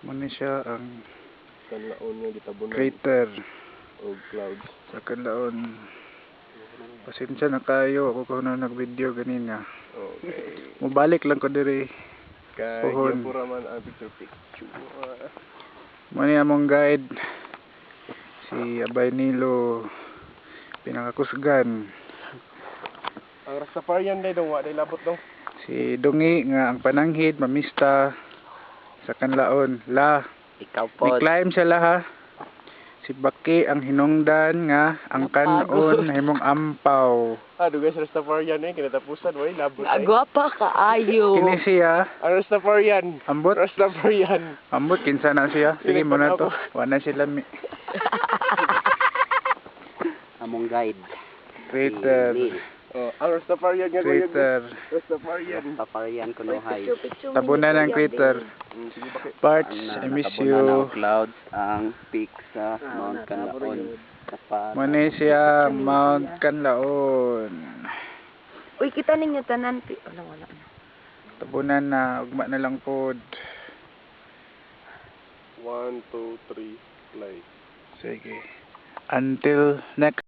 Muna siya ang kanlaon nga gitabunan crater o clouds. sa kanlaon. Pasensya na kayo, ako ko na nag-video ganina. Okay. Mubalik lang ko diri. Kaya Pohon. pura man ang picture. Muna among guide si Abay Nilo pinakakusgan. Ang Rastafarian day dong, wa day labot dong. Si Dungi nga ang pananghid mamista sa kanlaon. La, Ikaw po. ni-climb siya la ha. Si Baki ang hinungdan nga ang kanon himong ampaw. Dugay sa Rastafarian kinatapusan, way labot ay. Agwapa ka ayo. Kini siya, Ang Rastafarian. ambot, Rastafarian. ambot kinsa na siya. Sige mo na to. Wala sila mi. Among guide. Crater. Ang Rastafarian nga Crater. Rastafarian. Paparian ko no hay. Tabunan ng crater. Sige bakit? Parts, I miss you. Ang clouds, ang peak sa Mount Canlaon. Muna siya Mount Canlaon. Uy, kita ninyo tanan. Wala. Tabunan na, ugma na lang pod. 1, 2, 3, play. Sige. Until next